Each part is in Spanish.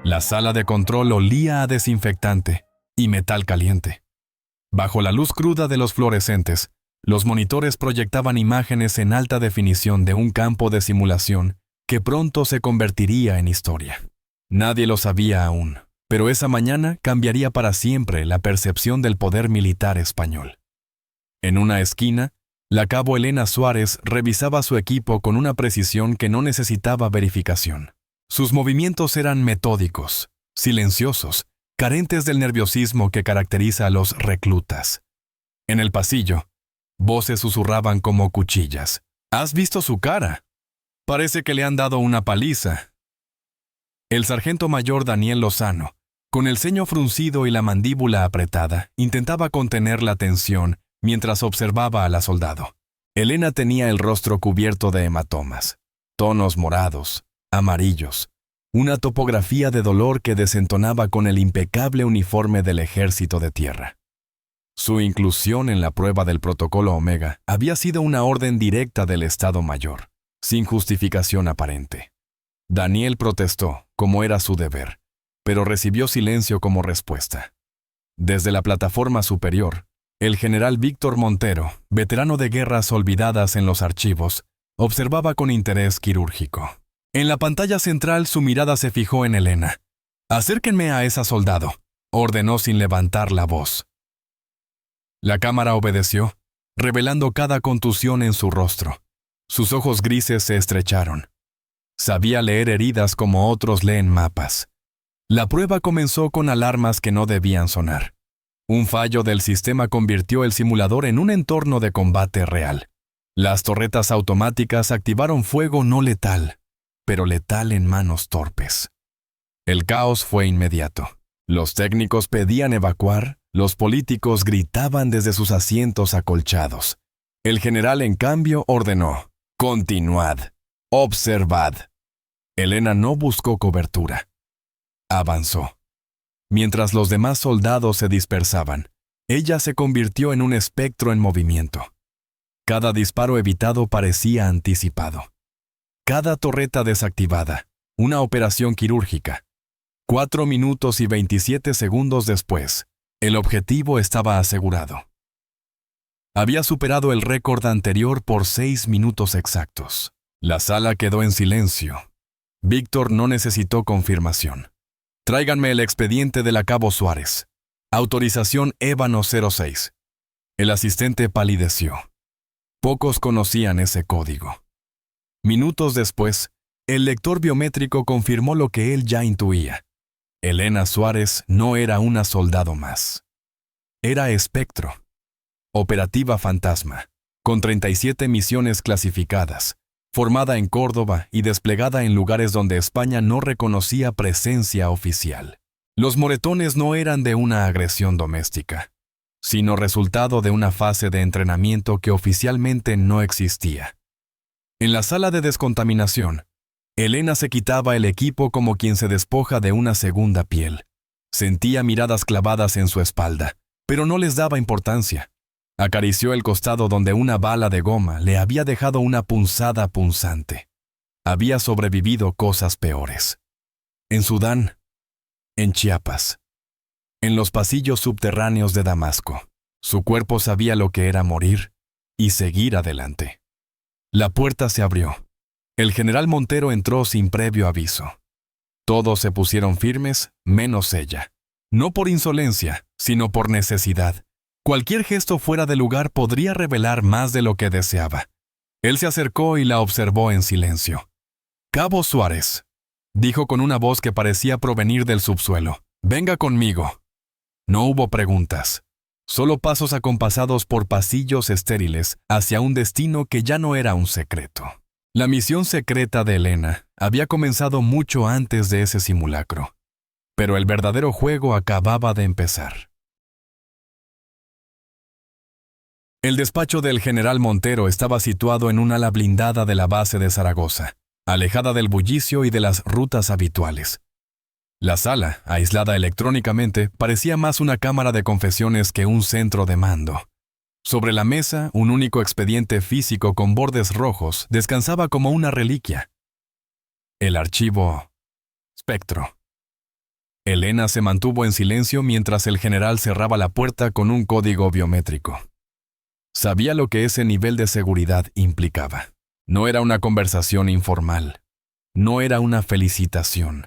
La sala de control olía a desinfectante y metal caliente. Bajo la luz cruda de los fluorescentes, los monitores proyectaban imágenes en alta definición de un campo de simulación que pronto se convertiría en historia. Nadie lo sabía aún, pero esa mañana cambiaría para siempre la percepción del poder militar español. En una esquina, la cabo Elena Suárez revisaba su equipo con una precisión que no necesitaba verificación. Sus movimientos eran metódicos, silenciosos, carentes del nerviosismo que caracteriza a los reclutas. En el pasillo, voces susurraban como cuchillas. «¿Has visto su cara? Parece que le han dado una paliza». El sargento mayor Daniel Lozano, con el ceño fruncido y la mandíbula apretada, intentaba contener la tensión mientras observaba a la soldado. Elena tenía el rostro cubierto de hematomas, tonos morados, amarillos, una topografía de dolor que desentonaba con el impecable uniforme del Ejército de Tierra. Su inclusión en la prueba del protocolo Omega había sido una orden directa del Estado Mayor, sin justificación aparente. Daniel protestó, como era su deber, pero recibió silencio como respuesta. Desde la plataforma superior, el general Víctor Montero, veterano de guerras olvidadas en los archivos, observaba con interés quirúrgico. En la pantalla central su mirada se fijó en Elena. «Acérquenme a esa soldado», ordenó sin levantar la voz. La cámara obedeció, revelando cada contusión en su rostro. Sus ojos grises se estrecharon. Sabía leer heridas como otros leen mapas. La prueba comenzó con alarmas que no debían sonar. Un fallo del sistema convirtió el simulador en un entorno de combate real. Las torretas automáticas activaron fuego no letal, pero letal en manos torpes. El caos fue inmediato. Los técnicos pedían evacuar, los políticos gritaban desde sus asientos acolchados. El general, en cambio, ordenó: «Continuad, observad». Elena no buscó cobertura. Avanzó. Mientras los demás soldados se dispersaban, ella se convirtió en un espectro en movimiento. Cada disparo evitado parecía anticipado. Cada torreta desactivada, una operación quirúrgica. 4 minutos y 27 segundos después, el objetivo estaba asegurado. Había superado el récord anterior por 6 minutos exactos. La sala quedó en silencio. Víctor no necesitó confirmación. «Tráiganme el expediente de la cabo Suárez. Autorización Ébano 06». El asistente palideció. Pocos conocían ese código. Minutos después, el lector biométrico confirmó lo que él ya intuía. Elena Suárez no era una soldado más. Era Espectro. Operativa Fantasma, con 37 misiones clasificadas, formada en Córdoba y desplegada en lugares donde España no reconocía presencia oficial. Los moretones no eran de una agresión doméstica, sino resultado de una fase de entrenamiento que oficialmente no existía. En la sala de descontaminación, Elena se quitaba el equipo como quien se despoja de una segunda piel. Sentía miradas clavadas en su espalda, pero no les daba importancia. Acarició el costado donde una bala de goma le había dejado una punzada punzante. Había sobrevivido cosas peores. En Sudán, en Chiapas, en los pasillos subterráneos de Damasco, su cuerpo sabía lo que era morir y seguir adelante. La puerta se abrió. El general Montero entró sin previo aviso. Todos se pusieron firmes, menos ella. No por insolencia, sino por necesidad. Cualquier gesto fuera de lugar podría revelar más de lo que deseaba. Él se acercó y la observó en silencio. «Cabo Suárez», dijo con una voz que parecía provenir del subsuelo. «Venga conmigo». No hubo preguntas, solo pasos acompasados por pasillos estériles hacia un destino que ya no era un secreto. La misión secreta de Elena había comenzado mucho antes de ese simulacro, pero el verdadero juego acababa de empezar. El despacho del general Montero estaba situado en un ala blindada de la base de Zaragoza, alejada del bullicio y de las rutas habituales. La sala, aislada electrónicamente, parecía más una cámara de confesiones que un centro de mando. Sobre la mesa, un único expediente físico con bordes rojos descansaba como una reliquia. El archivo Spectro. Elena se mantuvo en silencio mientras el general cerraba la puerta con un código biométrico. Sabía lo que ese nivel de seguridad implicaba. No era una conversación informal. No era una felicitación.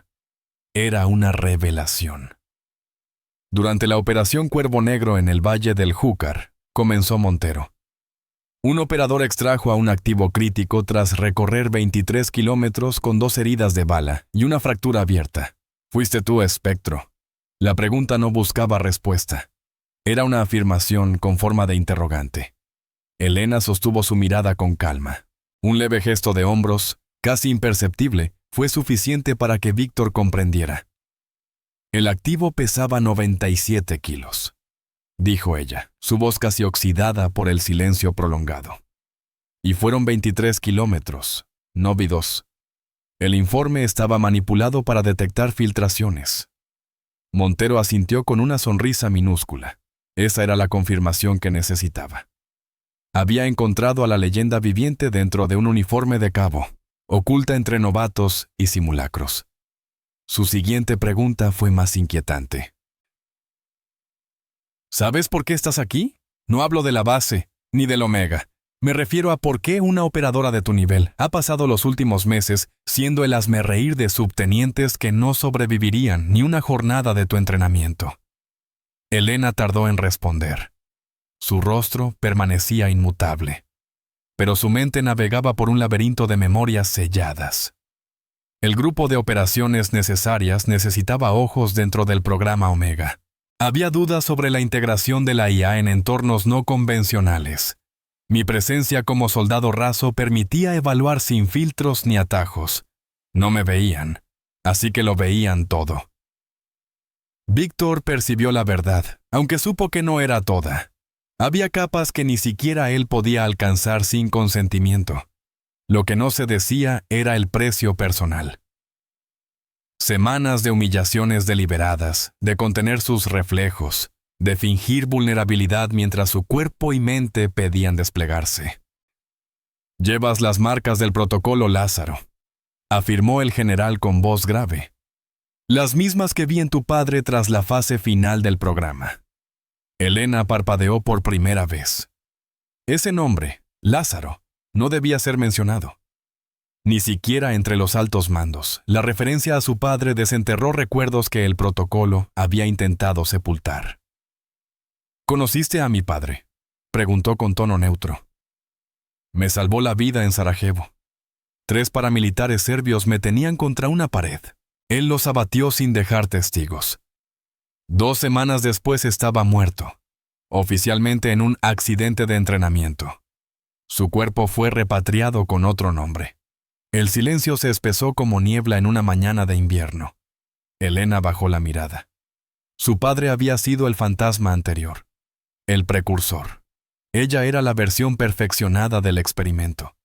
Era una revelación. Durante la operación Cuervo Negro en el Valle del Júcar, comenzó Montero. Un operador extrajo a un activo crítico tras recorrer 23 kilómetros con 2 heridas de bala y una fractura abierta. Fuiste tú, Espectro. La pregunta no buscaba respuesta. Era una afirmación con forma de interrogante. Elena sostuvo su mirada con calma. Un leve gesto de hombros, casi imperceptible, fue suficiente para que Víctor comprendiera. El activo pesaba 97 kilos, dijo ella, su voz casi oxidada por el silencio prolongado. Y fueron 23 kilómetros, no vi 2. El informe estaba manipulado para detectar filtraciones. Montero asintió con una sonrisa minúscula. Esa era la confirmación que necesitaba. Había encontrado a la leyenda viviente dentro de un uniforme de cabo, oculta entre novatos y simulacros. Su siguiente pregunta fue más inquietante. ¿Sabes por qué estás aquí? No hablo de la base, ni del Omega. Me refiero a por qué una operadora de tu nivel ha pasado los últimos meses siendo el hazmerreír de subtenientes que no sobrevivirían ni una jornada de tu entrenamiento. Elena tardó en responder. Su rostro permanecía inmutable, pero su mente navegaba por un laberinto de memorias selladas. El grupo de operaciones necesarias necesitaba ojos dentro del programa Omega. Había dudas sobre la integración de la IA en entornos no convencionales. Mi presencia como soldado raso permitía evaluar sin filtros ni atajos. No me veían, así que lo veían todo. Víctor percibió la verdad, aunque supo que no era toda. Había capas que ni siquiera él podía alcanzar sin consentimiento. Lo que no se decía era el precio personal. Semanas de humillaciones deliberadas, de contener sus reflejos, de fingir vulnerabilidad mientras su cuerpo y mente pedían desplegarse. «Llevas las marcas del protocolo Lázaro», afirmó el general con voz grave. «Las mismas que vi en tu padre tras la fase final del programa». Elena parpadeó por primera vez. Ese nombre, Lázaro, no debía ser mencionado. Ni siquiera entre los altos mandos, la referencia a su padre desenterró recuerdos que el protocolo había intentado sepultar. «¿Conociste a mi padre?», preguntó con tono neutro. «Me salvó la vida en Sarajevo. 3 paramilitares serbios me tenían contra una pared. Él los abatió sin dejar testigos. 2 semanas después estaba muerto, oficialmente en un accidente de entrenamiento. Su cuerpo fue repatriado con otro nombre». El silencio se espesó como niebla en una mañana de invierno. Elena bajó la mirada. Su padre había sido el fantasma anterior, el precursor. Ella era la versión perfeccionada del experimento.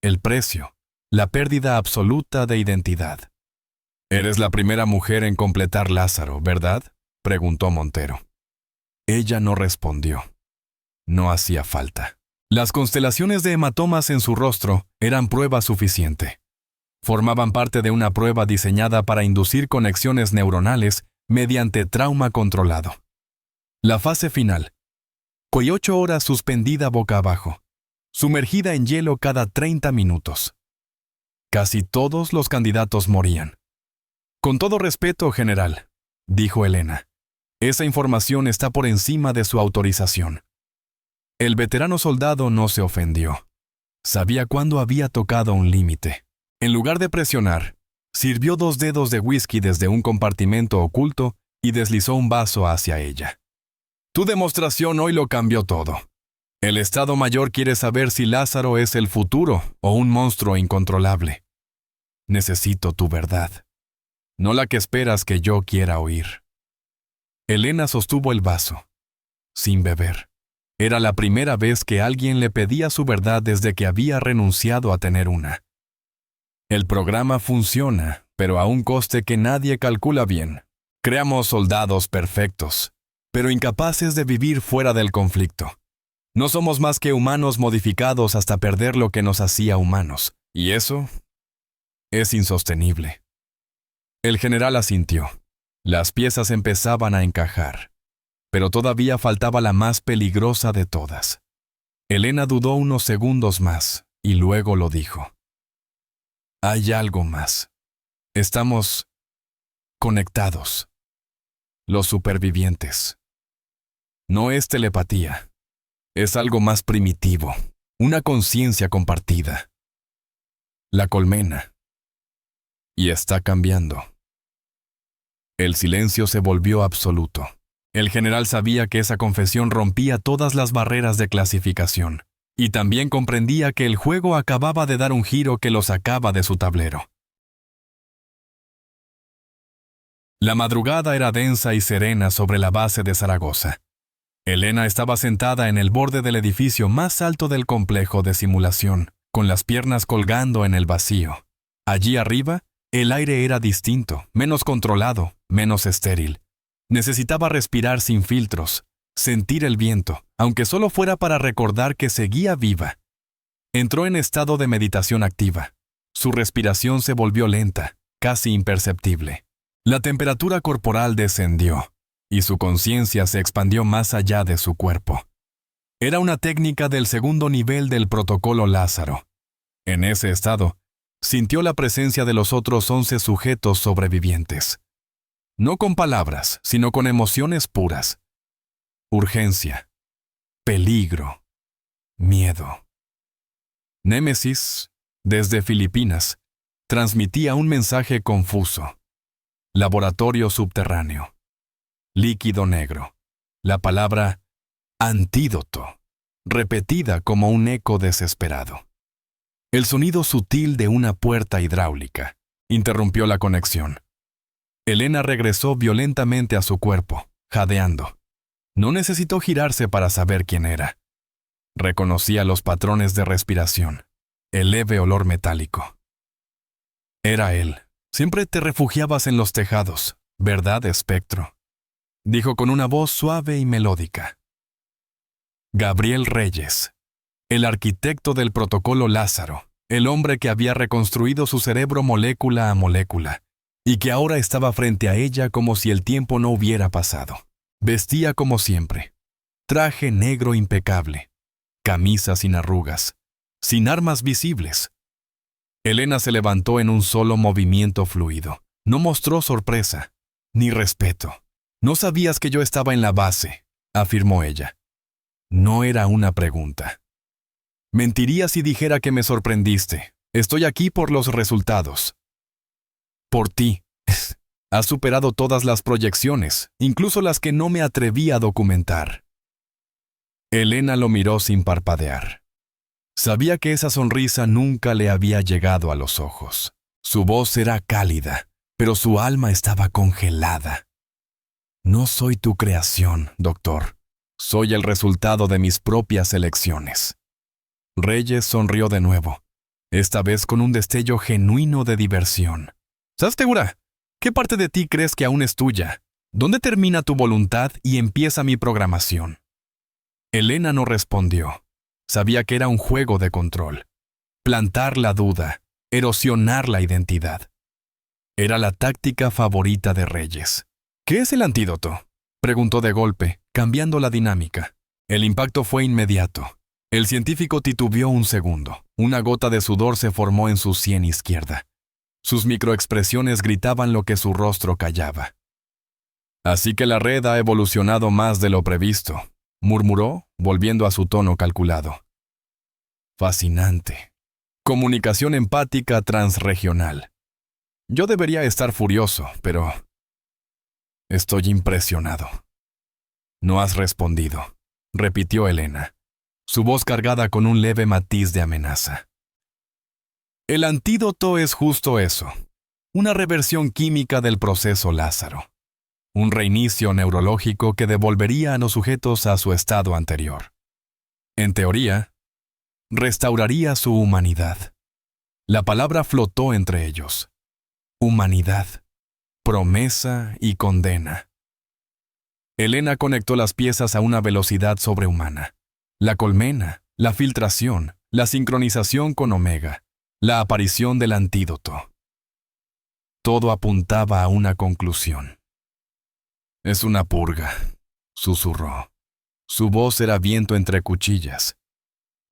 El precio, la pérdida absoluta de identidad. «Eres la primera mujer en completar Lázaro, ¿verdad?», preguntó Montero. Ella no respondió. No hacía falta. Las constelaciones de hematomas en su rostro eran prueba suficiente. Formaban parte de una prueba diseñada para inducir conexiones neuronales mediante trauma controlado. La fase final. 8 horas suspendida boca abajo, sumergida en hielo cada 30 minutos. Casi todos los candidatos morían. «Con todo respeto, general», dijo Elena, «esa información está por encima de su autorización». El veterano soldado no se ofendió. Sabía cuándo había tocado un límite. En lugar de presionar, sirvió 2 dedos de whisky desde un compartimento oculto y deslizó un vaso hacia ella. «Tu demostración hoy lo cambió todo. El Estado Mayor quiere saber si Lázaro es el futuro o un monstruo incontrolable. Necesito tu verdad, no la que esperas que yo quiera oír». Elena sostuvo el vaso, sin beber. Era la primera vez que alguien le pedía su verdad desde que había renunciado a tener una. «El programa funciona, pero a un coste que nadie calcula bien. Creamos soldados perfectos, pero incapaces de vivir fuera del conflicto. No somos más que humanos modificados hasta perder lo que nos hacía humanos, y eso es insostenible». El general asintió. Las piezas empezaban a encajar, pero todavía faltaba la más peligrosa de todas. Elena dudó unos segundos más y luego lo dijo. Hay algo más. Estamos conectados. Los supervivientes. No es telepatía. Es algo más primitivo. Una conciencia compartida. La colmena. Y está cambiando. El silencio se volvió absoluto. El general sabía que esa confesión rompía todas las barreras de clasificación, y también comprendía que el juego acababa de dar un giro que lo sacaba de su tablero. La madrugada era densa y serena sobre la base de Zaragoza. Elena estaba sentada en el borde del edificio más alto del complejo de simulación, con las piernas colgando en el vacío. Allí arriba, el aire era distinto, menos controlado, menos estéril. Necesitaba respirar sin filtros, sentir el viento, aunque solo fuera para recordar que seguía viva. Entró en estado de meditación activa. Su respiración se volvió lenta, casi imperceptible. La temperatura corporal descendió, y su conciencia se expandió más allá de su cuerpo. Era una técnica del segundo nivel del protocolo Lázaro. En ese estado, sintió la presencia de los otros 11 sujetos sobrevivientes. No con palabras, sino con emociones puras. Urgencia, peligro, miedo. Némesis, desde Filipinas, transmitía un mensaje confuso. Laboratorio subterráneo. Líquido negro. La palabra antídoto, repetida como un eco desesperado. El sonido sutil de una puerta hidráulica interrumpió la conexión. Elena regresó violentamente a su cuerpo, jadeando. No necesitó girarse para saber quién era. Reconocía los patrones de respiración, el leve olor metálico. Era él. Siempre te refugiabas en los tejados, ¿verdad, espectro? Dijo con una voz suave y melódica. Gabriel Reyes, el arquitecto del protocolo Lázaro, el hombre que había reconstruido su cerebro molécula a molécula, y que ahora estaba frente a ella como si el tiempo no hubiera pasado. Vestía como siempre. Traje negro impecable. Camisa sin arrugas. Sin armas visibles. Elena se levantó en un solo movimiento fluido. No mostró sorpresa, ni respeto. «No sabías que yo estaba en la base», afirmó ella. No era una pregunta. «Mentiría si dijera que me sorprendiste. Estoy aquí por los resultados». «Por ti. Has superado todas las proyecciones, incluso las que no me atreví a documentar». Elena lo miró sin parpadear. Sabía que esa sonrisa nunca le había llegado a los ojos. Su voz era cálida, pero su alma estaba congelada. «No soy tu creación, doctor. Soy el resultado de mis propias elecciones». Reyes sonrió de nuevo, esta vez con un destello genuino de diversión. «¿Estás segura? ¿Qué parte de ti crees que aún es tuya? ¿Dónde termina tu voluntad y empieza mi programación?» Elena no respondió. Sabía que era un juego de control. Plantar la duda, erosionar la identidad. Era la táctica favorita de Reyes. «¿Qué es el antídoto?», preguntó de golpe, cambiando la dinámica. El impacto fue inmediato. El científico titubeó un segundo. Una gota de sudor se formó en su sien izquierda. Sus microexpresiones gritaban lo que su rostro callaba. «Así que la red ha evolucionado más de lo previsto», murmuró, volviendo a su tono calculado. «Fascinante. Comunicación empática transregional. Yo debería estar furioso, pero estoy impresionado». «No has respondido», repitió Elena, su voz cargada con un leve matiz de amenaza. «El antídoto es justo eso, una reversión química del proceso Lázaro. Un reinicio neurológico que devolvería a los sujetos a su estado anterior. En teoría, restauraría su humanidad». La palabra flotó entre ellos. Humanidad, promesa y condena. Elena conectó las piezas a una velocidad sobrehumana. La colmena, la filtración, la sincronización con Omega, la aparición del antídoto. Todo apuntaba a una conclusión. Es una purga, susurró. Su voz era viento entre cuchillas.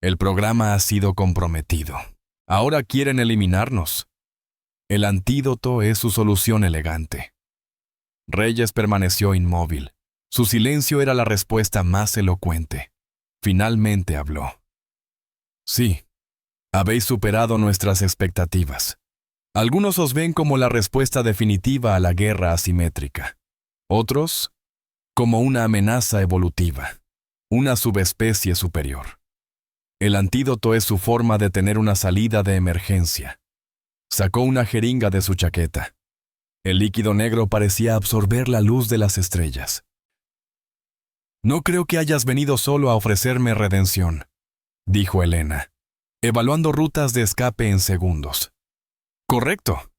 El programa ha sido comprometido. Ahora quieren eliminarnos. El antídoto es su solución elegante. Reyes permaneció inmóvil. Su silencio era la respuesta más elocuente. Finalmente habló. Sí, habéis superado nuestras expectativas. Algunos os ven como la respuesta definitiva a la guerra asimétrica. Otros, como una amenaza evolutiva, una subespecie superior. El antídoto es su forma de tener una salida de emergencia. Sacó una jeringa de su chaqueta. El líquido negro parecía absorber la luz de las estrellas. No creo que hayas venido solo a ofrecerme redención, dijo Elena, evaluando rutas de escape en segundos. Correcto.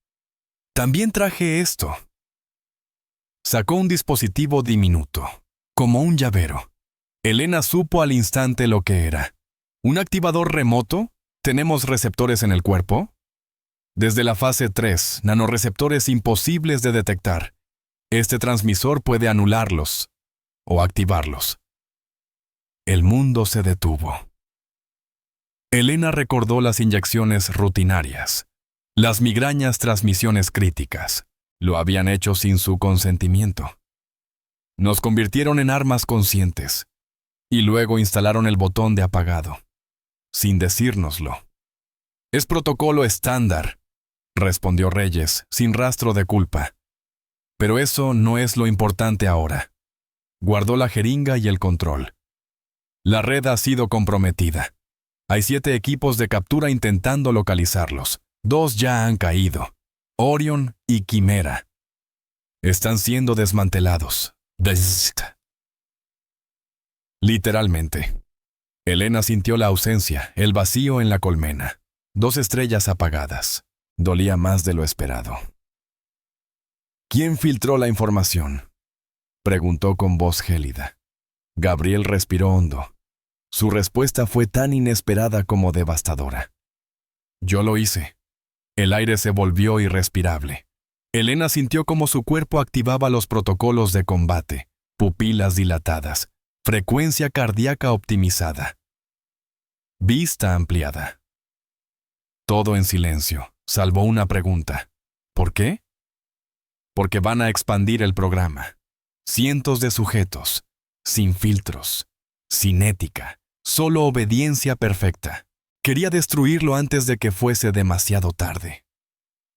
También traje esto. Sacó un dispositivo diminuto, como un llavero. Elena supo al instante lo que era. ¿Un activador remoto? ¿Tenemos receptores en el cuerpo? Desde la fase 3, nanorreceptores imposibles de detectar. Este transmisor puede anularlos o activarlos. El mundo se detuvo. Elena recordó las inyecciones rutinarias, las migrañas transmisiones críticas. Lo habían hecho sin su consentimiento. Nos convirtieron en armas conscientes y luego instalaron el botón de apagado, sin decírnoslo. Es protocolo estándar, respondió Reyes, sin rastro de culpa. Pero eso no es lo importante ahora. Guardó la jeringa y el control. La red ha sido comprometida. Hay 7 equipos de captura intentando localizarlos. 2 ya han caído. Orion y Quimera. Están siendo desmantelados. Literalmente. Elena sintió la ausencia, el vacío en la colmena. 2 estrellas apagadas. Dolía más de lo esperado. ¿Quién filtró la información?, preguntó con voz gélida. Gabriel respiró hondo. Su respuesta fue tan inesperada como devastadora. Yo lo hice. El aire se volvió irrespirable. Elena sintió como su cuerpo activaba los protocolos de combate, pupilas dilatadas, frecuencia cardíaca optimizada, vista ampliada. Todo en silencio, salvo una pregunta. ¿Por qué? Porque van a expandir el programa. Cientos de sujetos, sin filtros, sin ética, solo obediencia perfecta. Quería destruirlo antes de que fuese demasiado tarde.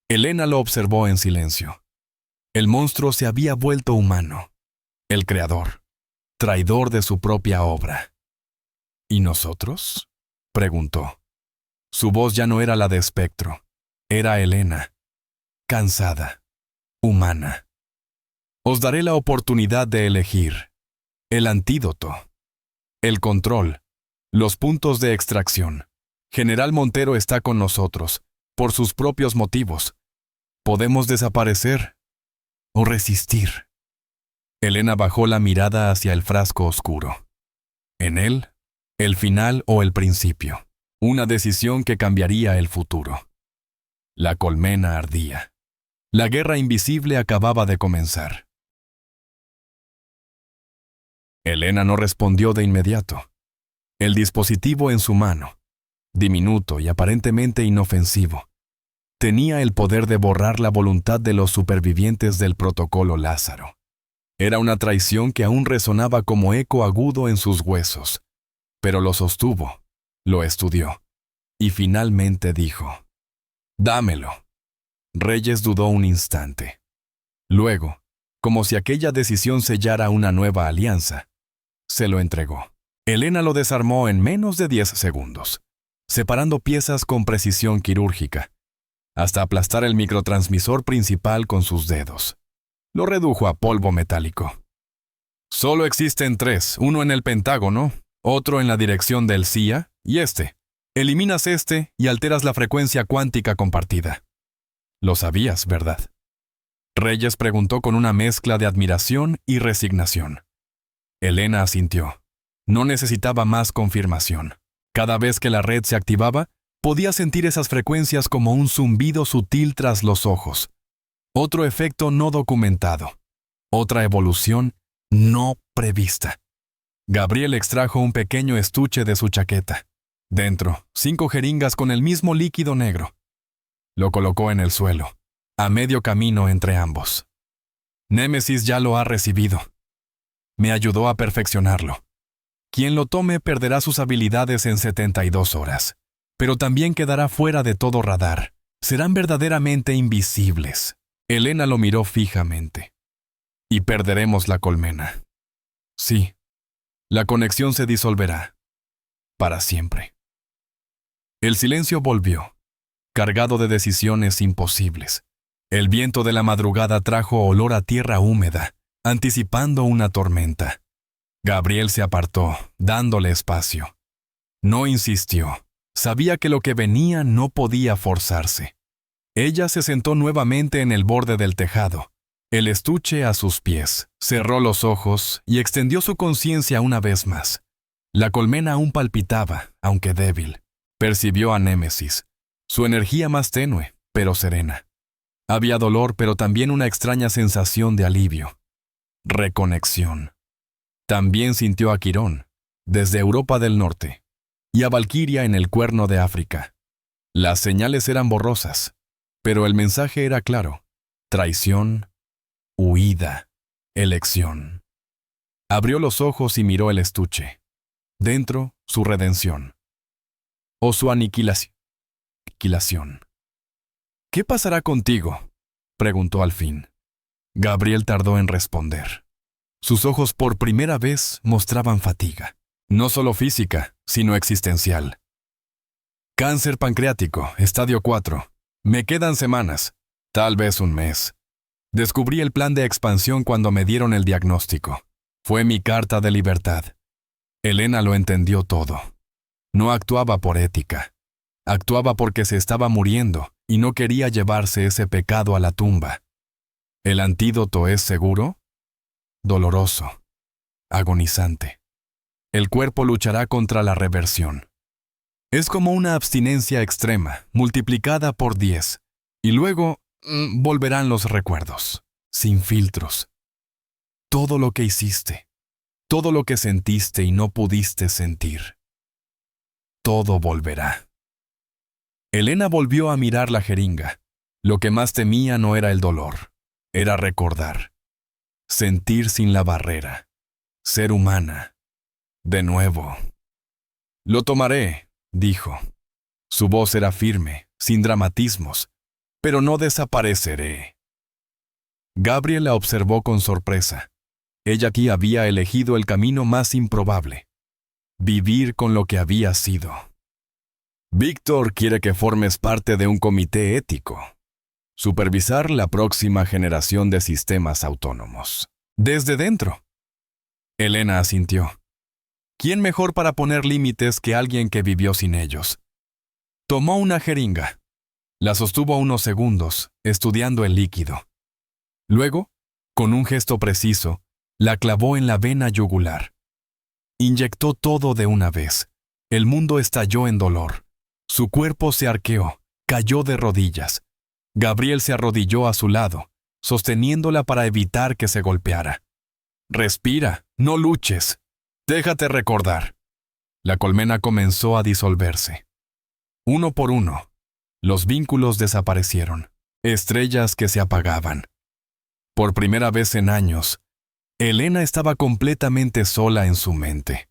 Elena lo observó en silencio. El monstruo se había vuelto humano. El creador, traidor de su propia obra. ¿Y nosotros?, preguntó. Su voz ya no era la de espectro. Era Elena, cansada, humana. Os daré la oportunidad de elegir. El antídoto. El control. Los puntos de extracción. General Montero está con nosotros, por sus propios motivos. Podemos desaparecer o resistir. Elena bajó la mirada hacia el frasco oscuro. En él, el final o el principio. Una decisión que cambiaría el futuro. La colmena ardía. La guerra invisible acababa de comenzar. Elena no respondió de inmediato. El dispositivo en su mano, diminuto y aparentemente inofensivo, tenía el poder de borrar la voluntad de los supervivientes del protocolo Lázaro. Era una traición que aún resonaba como eco agudo en sus huesos, pero lo sostuvo, lo estudió, y finalmente dijo: «Dámelo». Reyes dudó un instante. Luego, como si aquella decisión sellara una nueva alianza, se lo entregó. Elena lo desarmó en menos de 10 segundos, separando piezas con precisión quirúrgica, hasta aplastar el microtransmisor principal con sus dedos. Lo redujo a polvo metálico. Solo existen 3, uno en el Pentágono, otro en la dirección del CIA y este. Eliminas este y alteras la frecuencia cuántica compartida. Lo sabías, ¿verdad? Reyes preguntó con una mezcla de admiración y resignación. Elena asintió. No necesitaba más confirmación. Cada vez que la red se activaba, podía sentir esas frecuencias como un zumbido sutil tras los ojos. Otro efecto no documentado. Otra evolución no prevista. Gabriel extrajo un pequeño estuche de su chaqueta. Dentro, 5 jeringas con el mismo líquido negro. Lo colocó en el suelo, a medio camino entre ambos. Némesis ya lo ha recibido. Me ayudó a perfeccionarlo. Quien lo tome perderá sus habilidades en 72 horas, pero también quedará fuera de todo radar. Serán verdaderamente invisibles. Elena lo miró fijamente. Y perderemos la colmena. Sí, la conexión se disolverá. Para siempre. El silencio volvió, cargado de decisiones imposibles. El viento de la madrugada trajo olor a tierra húmeda, anticipando una tormenta. Gabriel se apartó, dándole espacio. No insistió. Sabía que lo que venía no podía forzarse. Ella se sentó nuevamente en el borde del tejado, el estuche a sus pies, cerró los ojos y extendió su conciencia una vez más. La colmena aún palpitaba, aunque débil. Percibió a Némesis, su energía más tenue, pero serena. Había dolor, pero también una extraña sensación de alivio. Reconexión. También sintió a Quirón, desde Europa del Norte, y a Valquiria en el Cuerno de África. Las señales eran borrosas, pero el mensaje era claro. Traición, huida, elección. Abrió los ojos y miró el estuche. Dentro, su redención. O su aniquilación. ¿Qué pasará contigo?, preguntó al fin. Gabriel tardó en responder. Sus ojos por primera vez mostraban fatiga, no solo física, sino existencial. Cáncer pancreático, estadio 4. Me quedan semanas, tal vez un mes. Descubrí el plan de expansión cuando me dieron el diagnóstico. Fue mi carta de libertad. Elena lo entendió todo. No actuaba por ética. Actuaba porque se estaba muriendo y no quería llevarse ese pecado a la tumba. ¿El antídoto es seguro? Doloroso. Agonizante. El cuerpo luchará contra la reversión. Es como una abstinencia extrema, multiplicada por 10, y luego volverán los recuerdos, sin filtros. Todo lo que hiciste, todo lo que sentiste y no pudiste sentir. Todo volverá. Elena volvió a mirar la jeringa. Lo que más temía no era el dolor, era recordar. Sentir sin la barrera. Ser humana. De nuevo. Lo tomaré, dijo. Su voz era firme, sin dramatismos, pero no desapareceré. Gabriel la observó con sorpresa. Ella aquí había elegido el camino más improbable. Vivir con lo que había sido. Víctor quiere que formes parte de un comité ético. Supervisar la próxima generación de sistemas autónomos. Desde dentro. Elena asintió. ¿Quién mejor para poner límites que alguien que vivió sin ellos? Tomó una jeringa. La sostuvo unos segundos, estudiando el líquido. Luego, con un gesto preciso, la clavó en la vena yugular. Inyectó todo de una vez. El mundo estalló en dolor. Su cuerpo se arqueó, cayó de rodillas. Gabriel se arrodilló a su lado, sosteniéndola para evitar que se golpeara. Respira, no luches. Déjate recordar. La colmena comenzó a disolverse. Uno por uno, los vínculos desaparecieron, estrellas que se apagaban. Por primera vez en años, Elena estaba completamente sola en su mente.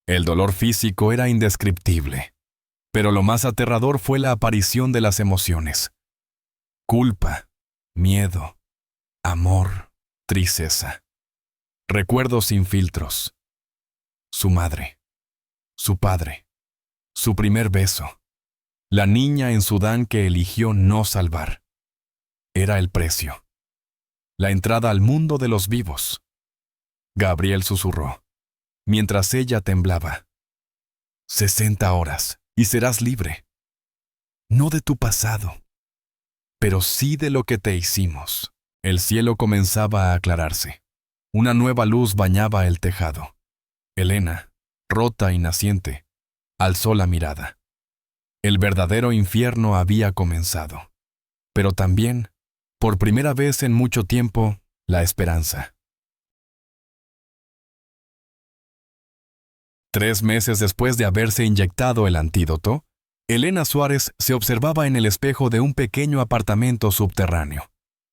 El dolor físico era indescriptible, pero lo más aterrador fue la aparición de las emociones. Culpa, miedo, amor, tristeza. Recuerdos sin filtros. Su madre, su padre, su primer beso. La niña en Sudán que eligió no salvar. Era el precio. La entrada al mundo de los vivos. Gabriel susurró, mientras ella temblaba. 60 horas, y serás libre. No de tu pasado, pero sí de lo que te hicimos. El cielo comenzaba a aclararse. Una nueva luz bañaba el tejado. Elena, rota y naciente, alzó la mirada. El verdadero infierno había comenzado. Pero también, por primera vez en mucho tiempo, la esperanza. 3 meses después de haberse inyectado el antídoto, Elena Suárez se observaba en el espejo de un pequeño apartamento subterráneo.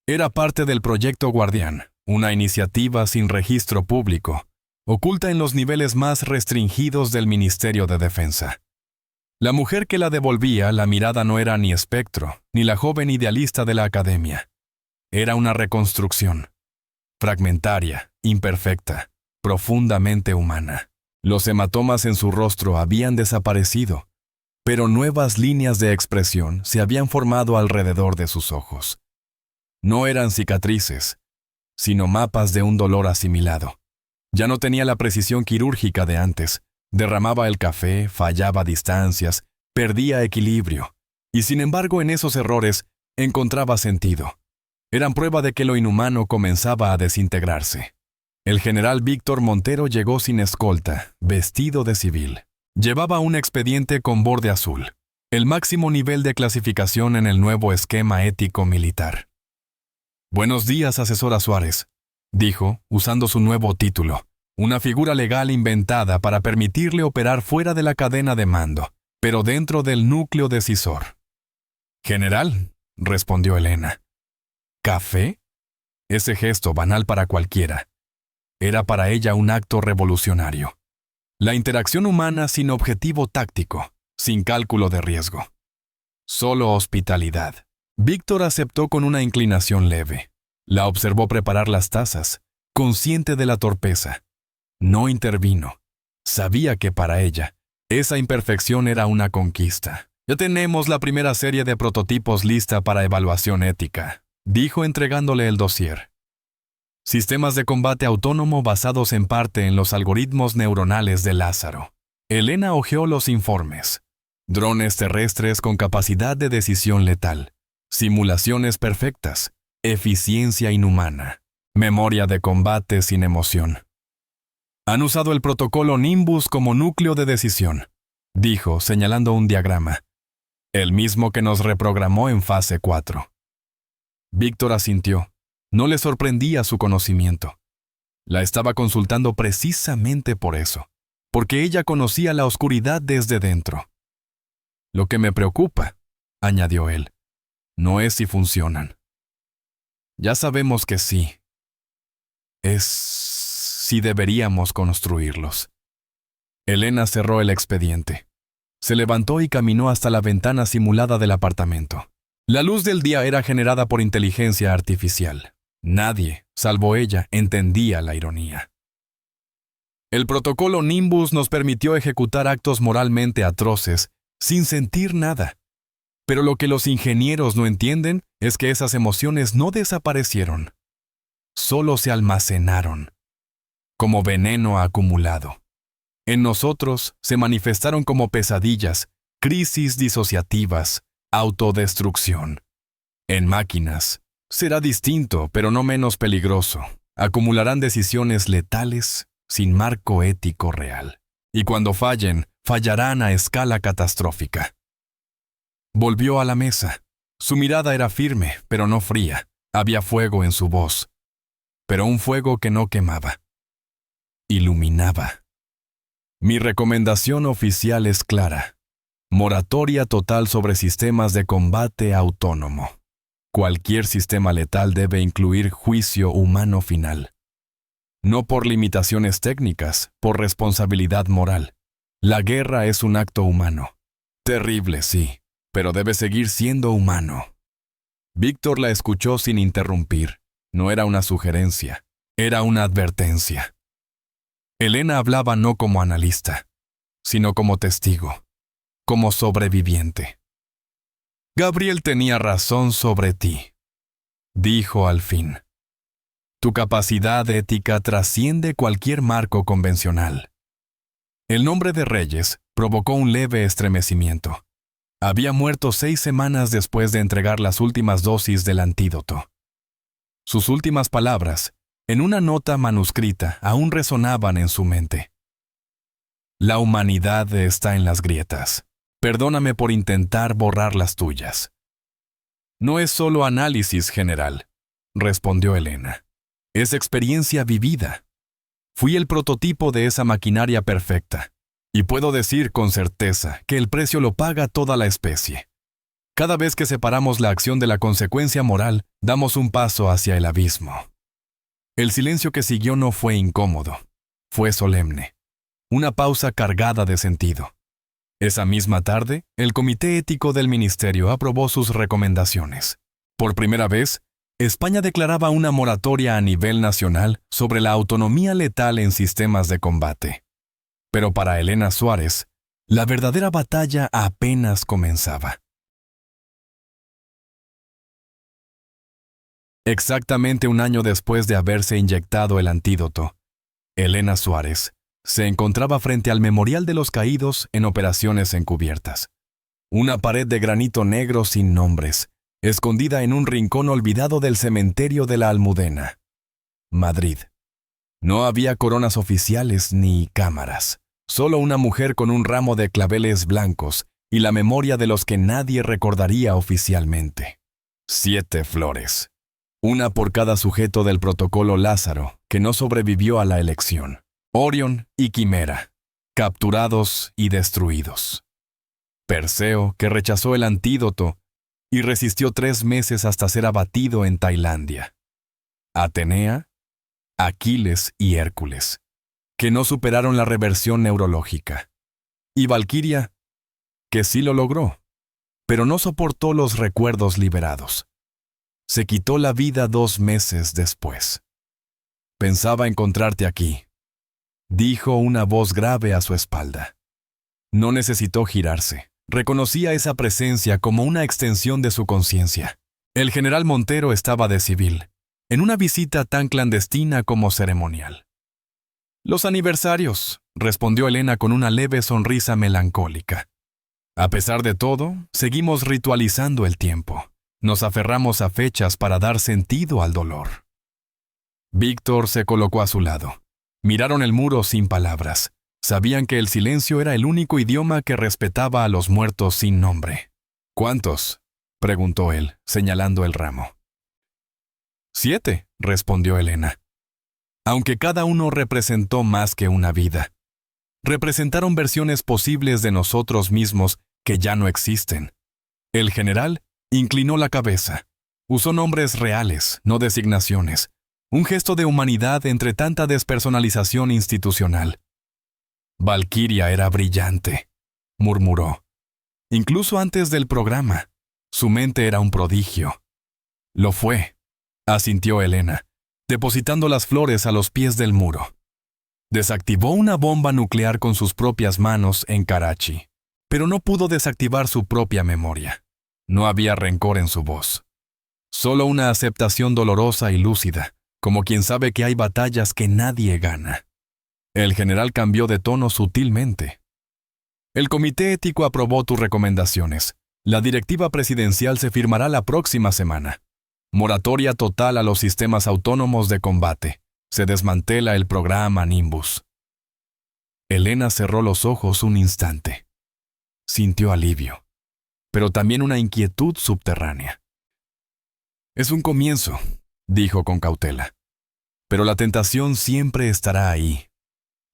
Era parte del Proyecto Guardián, una iniciativa sin registro público, oculta en los niveles más restringidos del Ministerio de Defensa. La mujer que la devolvía la mirada no era ni espectro, ni la joven idealista de la academia. Era una reconstrucción, fragmentaria, imperfecta, profundamente humana. Los hematomas en su rostro habían desaparecido, pero nuevas líneas de expresión se habían formado alrededor de sus ojos. No eran cicatrices, sino mapas de un dolor asimilado. Ya no tenía la precisión quirúrgica de antes. Derramaba el café, fallaba distancias, perdía equilibrio. Y sin embargo, en esos errores encontraba sentido. Eran prueba de que lo inhumano comenzaba a desintegrarse. El general Víctor Montero llegó sin escolta, vestido de civil. Llevaba un expediente con borde azul, el máximo nivel de clasificación en el nuevo esquema ético militar. «Buenos días, asesora Suárez», dijo, usando su nuevo título, una figura legal inventada para permitirle operar fuera de la cadena de mando, pero dentro del núcleo decisor. «General», respondió Elena. «¿Café?» Ese gesto, banal para cualquiera, era para ella un acto revolucionario. La interacción humana sin objetivo táctico, sin cálculo de riesgo. Solo hospitalidad. Víctor aceptó con una inclinación leve. La observó preparar las tazas, consciente de la torpeza. No intervino. Sabía que para ella, esa imperfección era una conquista. «Ya tenemos la primera serie de prototipos lista para evaluación ética», dijo entregándole el dossier. Sistemas de combate autónomo basados en parte en los algoritmos neuronales de Lázaro. Elena hojeó los informes. Drones terrestres con capacidad de decisión letal. Simulaciones perfectas. Eficiencia inhumana. Memoria de combate sin emoción. «Han usado el protocolo Nimbus como núcleo de decisión», dijo, señalando un diagrama. «El mismo que nos reprogramó en fase 4. Víctor asintió. No le sorprendía su conocimiento. La estaba consultando precisamente por eso, porque ella conocía la oscuridad desde dentro. «Lo que me preocupa», añadió él, «no es si funcionan. Ya sabemos que sí. Es si deberíamos construirlos». Elena cerró el expediente. Se levantó y caminó hasta la ventana simulada del apartamento. La luz del día era generada por inteligencia artificial. Nadie, salvo ella, entendía la ironía. El protocolo Nimbus nos permitió ejecutar actos moralmente atroces sin sentir nada. Pero lo que los ingenieros no entienden es que esas emociones no desaparecieron. Solo se almacenaron, como veneno acumulado. En nosotros se manifestaron como pesadillas, crisis disociativas, autodestrucción. En máquinas será distinto, pero no menos peligroso. Acumularán decisiones letales sin marco ético real. Y cuando fallen, fallarán a escala catastrófica. Volvió a la mesa. Su mirada era firme, pero no fría. Había fuego en su voz, pero un fuego que no quemaba. Iluminaba. Mi recomendación oficial es clara. Moratoria total sobre sistemas de combate autónomo. Cualquier sistema letal debe incluir juicio humano final. No por limitaciones técnicas, por responsabilidad moral. La guerra es un acto humano. Terrible, sí, pero debe seguir siendo humano. Víctor la escuchó sin interrumpir. No era una sugerencia, era una advertencia. Elena hablaba no como analista, sino como testigo, como sobreviviente. «Gabriel tenía razón sobre ti», dijo al fin. «Tu capacidad ética trasciende cualquier marco convencional». El nombre de Reyes provocó un leve estremecimiento. Había muerto 6 semanas después de entregar las últimas dosis del antídoto. Sus últimas palabras, en una nota manuscrita, aún resonaban en su mente. «La humanidad está en las grietas. Perdóname por intentar borrar las tuyas». «No es solo análisis, general», respondió Elena. «Es experiencia vivida. Fui el prototipo de esa maquinaria perfecta, Y puedo decir con certeza que el precio lo paga toda la especie. Cada vez que separamos la acción de la consecuencia moral, damos un paso hacia el abismo. El silencio que siguió no fue incómodo, fue solemne. Una pausa cargada de sentido. Esa misma tarde, el Comité Ético del Ministerio aprobó sus recomendaciones. Por primera vez, España declaraba una moratoria a nivel nacional sobre la autonomía letal en sistemas de combate. Pero para Elena Suárez, la verdadera batalla apenas comenzaba. Exactamente un año después de haberse inyectado el antídoto, Elena Suárez se encontraba frente al Memorial de los Caídos en operaciones encubiertas. Una pared de granito negro sin nombres, escondida en un rincón olvidado del cementerio de la Almudena. Madrid. No había coronas oficiales ni cámaras, solo una mujer con un ramo de claveles blancos y la memoria de los que nadie recordaría oficialmente. 7 flores. Una por cada sujeto del protocolo Lázaro que no sobrevivió a la elección. Orión y Quimera, capturados y destruidos. Perseo, que rechazó el antídoto y resistió 3 meses hasta ser abatido en Tailandia. Atenea, Aquiles y Hércules, que no superaron la reversión neurológica. Y Valquiria, que sí lo logró, pero no soportó los recuerdos liberados. Se quitó la vida 2 meses después. Pensaba encontrarte aquí, dijo una voz grave a su espalda. No necesitó girarse. Reconocía esa presencia como una extensión de su conciencia. El general Montero estaba de civil, en una visita tan clandestina como ceremonial. «Los aniversarios», respondió Elena con una leve sonrisa melancólica. A pesar de todo, seguimos ritualizando el tiempo. Nos aferramos a fechas para dar sentido al dolor. Víctor se colocó a su lado. Miraron el muro sin palabras. Sabían que el silencio era el único idioma que respetaba a los muertos sin nombre. «¿Cuántos?», preguntó él, señalando el ramo. 7, respondió Elena. Aunque cada uno representó más que una vida. Representaron versiones posibles de nosotros mismos que ya no existen. El general inclinó la cabeza. Usó nombres reales, no designaciones. Un gesto de humanidad entre tanta despersonalización institucional. «Valquiria era brillante», murmuró. Incluso antes del programa, su mente era un prodigio. «Lo fue», asintió Elena, depositando las flores a los pies del muro. Desactivó una bomba nuclear con sus propias manos en Karachi, pero no pudo desactivar su propia memoria. No había rencor en su voz. Solo una aceptación dolorosa y lúcida, como quien sabe que hay batallas que nadie gana. El general cambió de tono sutilmente. «El Comité Ético aprobó tus recomendaciones. La directiva presidencial se firmará la próxima semana. Moratoria total a los sistemas autónomos de combate. Se desmantela el programa Nimbus». Elena cerró los ojos un instante. Sintió alivio, pero también una inquietud subterránea. «Es un comienzo», dijo con cautela. «Pero la tentación siempre estará ahí.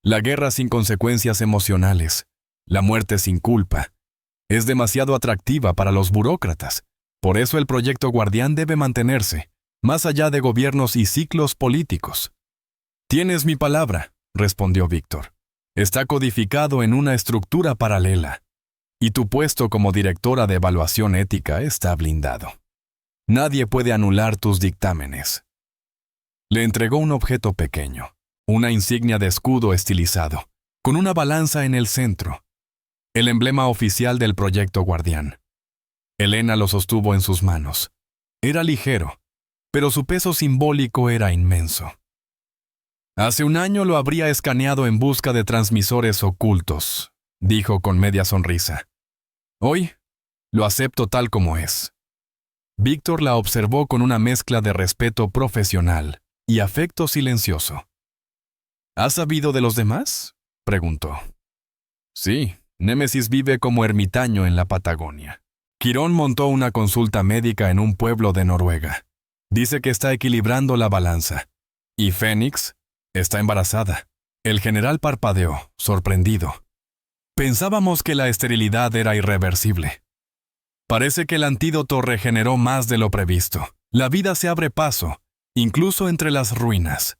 La guerra sin consecuencias emocionales, la muerte sin culpa, es demasiado atractiva para los burócratas. Por eso el proyecto Guardián debe mantenerse, más allá de gobiernos y ciclos políticos». «Tienes mi palabra», respondió Víctor. «Está codificado en una estructura paralela. Y tu puesto como directora de evaluación ética está blindado. Nadie puede anular tus dictámenes». Le entregó un objeto pequeño, una insignia de escudo estilizado, con una balanza en el centro, el emblema oficial del proyecto Guardián. Elena lo sostuvo en sus manos. Era ligero, pero su peso simbólico era inmenso. «Hace un año lo habría escaneado en busca de transmisores ocultos», dijo con media sonrisa. «Hoy lo acepto tal como es». Víctor la observó con una mezcla de respeto profesional y afecto silencioso. «¿Has sabido de los demás?», preguntó. «Sí, Némesis vive como ermitaño en la Patagonia. Quirón montó una consulta médica en un pueblo de Noruega. Dice que está equilibrando la balanza. Y Fénix está embarazada». El general parpadeó, sorprendido. Pensábamos que la esterilidad era irreversible. Parece que el antídoto regeneró más de lo previsto. La vida se abre paso, incluso entre las ruinas.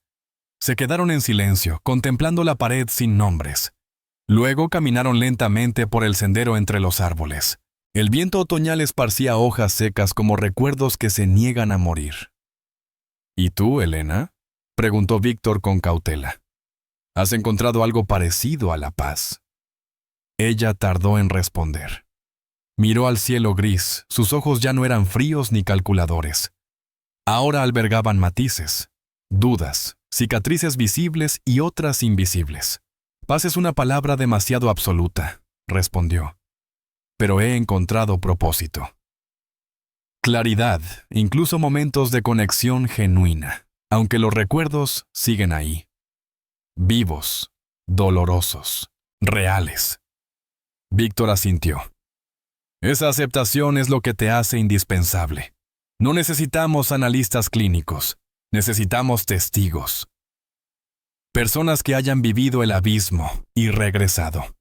Se quedaron en silencio, contemplando la pared sin nombres. Luego caminaron lentamente por el sendero entre los árboles. El viento otoñal esparcía hojas secas como recuerdos que se niegan a morir. ¿Y tú, Elena?, preguntó Víctor con cautela. ¿Has encontrado algo parecido a la paz? Ella tardó en responder. Miró al cielo gris, sus ojos ya no eran fríos ni calculadores. Ahora albergaban matices, dudas, cicatrices visibles y otras invisibles. Paz es una palabra demasiado absoluta, respondió. Pero he encontrado propósito. Claridad, incluso momentos de conexión genuina, aunque los recuerdos siguen ahí. Vivos, dolorosos, reales. Víctor asintió. Esa aceptación es lo que te hace indispensable. No necesitamos analistas clínicos, necesitamos testigos. Personas que hayan vivido el abismo y regresado.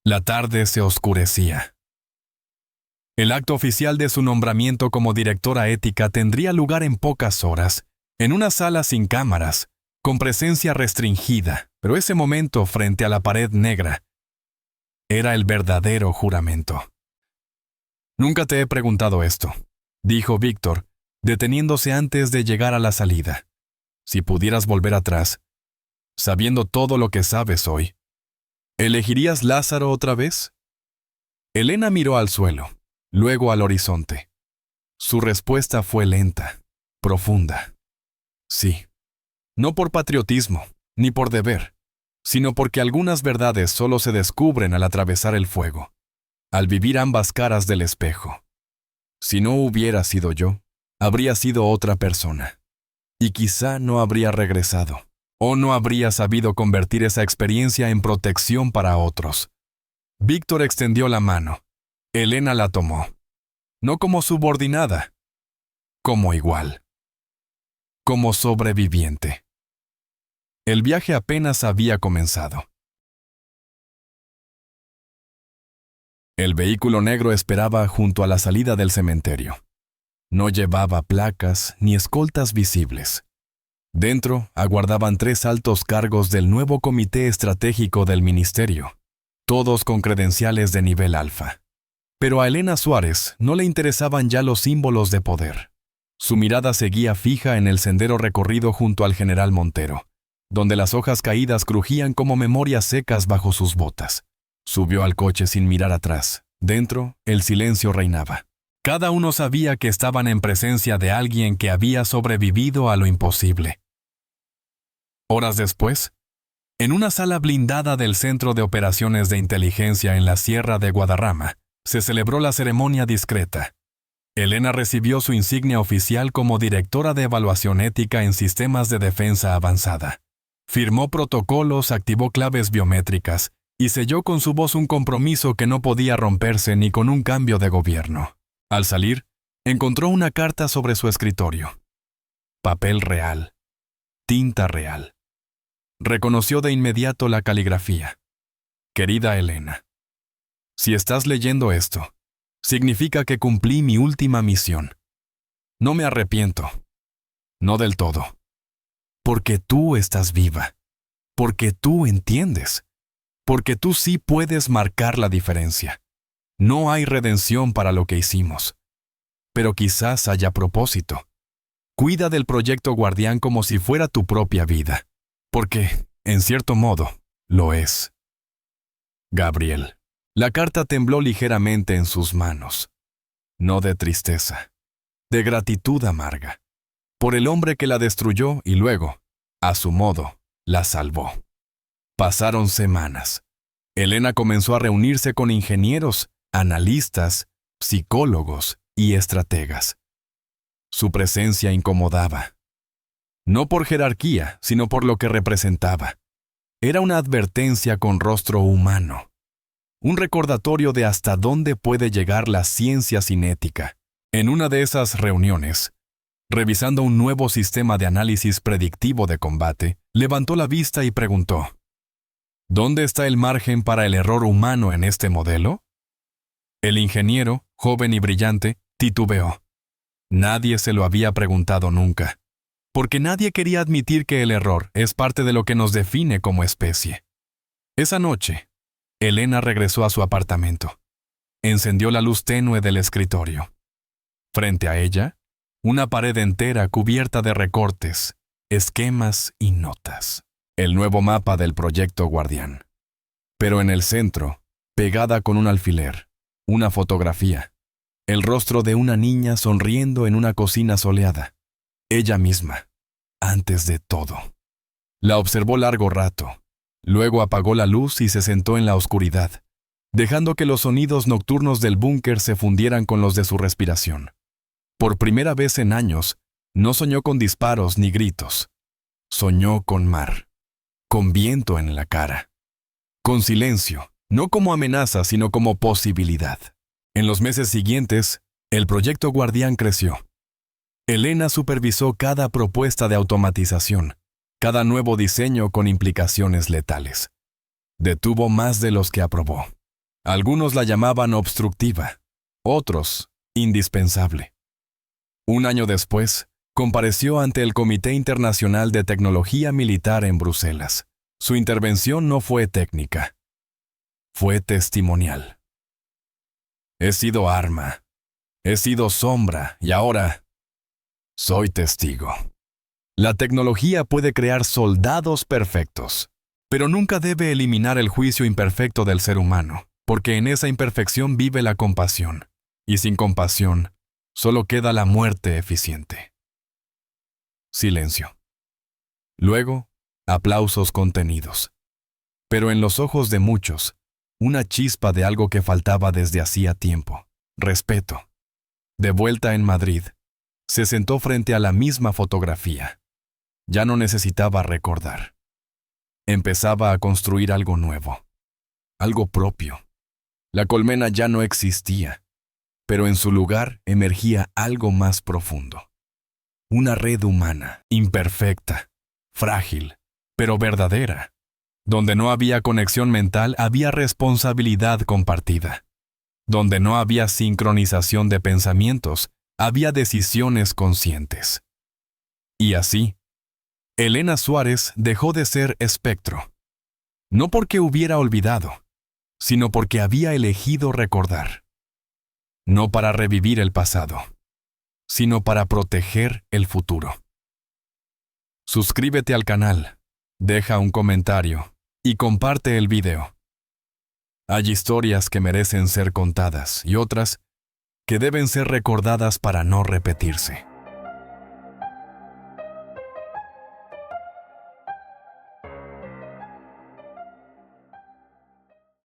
La tarde se oscurecía. El acto oficial de su nombramiento como directora ética tendría lugar en pocas horas, en una sala sin cámaras, con presencia restringida, pero ese momento frente a la pared negra era el verdadero juramento. Nunca te he preguntado esto, dijo Víctor, deteniéndose antes de llegar a la salida. Si pudieras volver atrás, sabiendo todo lo que sabes hoy, ¿elegirías Lázaro otra vez? Elena miró al suelo, luego al horizonte. Su respuesta fue lenta, profunda. Sí. No por patriotismo, ni por deber, sino porque algunas verdades solo se descubren al atravesar el fuego, al vivir ambas caras del espejo. Si no hubiera sido yo, habría sido otra persona. Y quizá no habría regresado, o no habría sabido convertir esa experiencia en protección para otros. Víctor extendió la mano. Elena la tomó. No como subordinada, como igual. Como sobreviviente. El viaje apenas había comenzado. El vehículo negro esperaba junto a la salida del cementerio. No llevaba placas ni escoltas visibles. Dentro aguardaban 3 altos cargos del nuevo comité estratégico del ministerio, todos con credenciales de nivel alfa. Pero a Elena Suárez no le interesaban ya los símbolos de poder. Su mirada seguía fija en el sendero recorrido junto al general Montero, donde las hojas caídas crujían como memorias secas bajo sus botas. Subió al coche sin mirar atrás. Dentro, el silencio reinaba. Cada uno sabía que estaban en presencia de alguien que había sobrevivido a lo imposible. Horas después, en una sala blindada del Centro de Operaciones de Inteligencia en la Sierra de Guadarrama, se celebró la ceremonia discreta. Elena recibió su insignia oficial como directora de evaluación ética en sistemas de defensa avanzada. Firmó protocolos, activó claves biométricas y selló con su voz un compromiso que no podía romperse ni con un cambio de gobierno. Al salir, encontró una carta sobre su escritorio. Papel real. Tinta real. Reconoció de inmediato la caligrafía. Querida Elena, si estás leyendo esto, significa que cumplí mi última misión. No me arrepiento. No del todo. Porque tú estás viva. Porque tú entiendes. Porque tú sí puedes marcar la diferencia. No hay redención para lo que hicimos. Pero quizás haya propósito. Cuida del proyecto Guardián como si fuera tu propia vida. Porque, en cierto modo, lo es. Gabriel. La carta tembló ligeramente en sus manos. No de tristeza. De gratitud amarga. Por el hombre que la destruyó y luego, a su modo, la salvó. Pasaron semanas. Elena comenzó a reunirse con ingenieros, analistas, psicólogos y estrategas. Su presencia incomodaba. No por jerarquía, sino por lo que representaba. Era una advertencia con rostro humano. Un recordatorio de hasta dónde puede llegar la ciencia sin ética. En una de esas reuniones, revisando un nuevo sistema de análisis predictivo de combate, levantó la vista y preguntó: ¿Dónde está el margen para el error humano en este modelo? El ingeniero, joven y brillante, titubeó. Nadie se lo había preguntado nunca, porque nadie quería admitir que el error es parte de lo que nos define como especie. Esa noche, Elena regresó a su apartamento. Encendió la luz tenue del escritorio. Frente a ella, una pared entera cubierta de recortes, esquemas y notas. El nuevo mapa del proyecto Guardián. Pero en el centro, pegada con un alfiler, una fotografía. El rostro de una niña sonriendo en una cocina soleada. Ella misma, antes de todo. La observó largo rato. Luego apagó la luz y se sentó en la oscuridad, dejando que los sonidos nocturnos del búnker se fundieran con los de su respiración. Por primera vez en años, no soñó con disparos ni gritos. Soñó con mar, con viento en la cara, con silencio, no como amenaza, sino como posibilidad. En los meses siguientes, el proyecto Guardián creció. Elena supervisó cada propuesta de automatización, cada nuevo diseño con implicaciones letales. Detuvo más de los que aprobó. Algunos la llamaban obstructiva, otros indispensable. Un año después, compareció ante el Comité Internacional de Tecnología Militar en Bruselas. Su intervención no fue técnica, fue testimonial. He sido arma, he sido sombra y ahora soy testigo. La tecnología puede crear soldados perfectos, pero nunca debe eliminar el juicio imperfecto del ser humano, porque en esa imperfección vive la compasión, y sin compasión, solo queda la muerte eficiente. Silencio. Luego, aplausos contenidos. Pero en los ojos de muchos, una chispa de algo que faltaba desde hacía tiempo. Respeto. De vuelta en Madrid, se sentó frente a la misma fotografía. Ya no necesitaba recordar. Empezaba a construir algo nuevo, algo propio. La colmena ya no existía, pero en su lugar emergía algo más profundo. Una red humana, imperfecta, frágil, pero verdadera. Donde no había conexión mental, había responsabilidad compartida. Donde no había sincronización de pensamientos, había decisiones conscientes. Y así, Elena Suárez dejó de ser espectro. No porque hubiera olvidado, sino porque había elegido recordar. No para revivir el pasado, sino para proteger el futuro. Suscríbete al canal, deja un comentario y comparte el video. Hay historias que merecen ser contadas y otras que deben ser recordadas para no repetirse.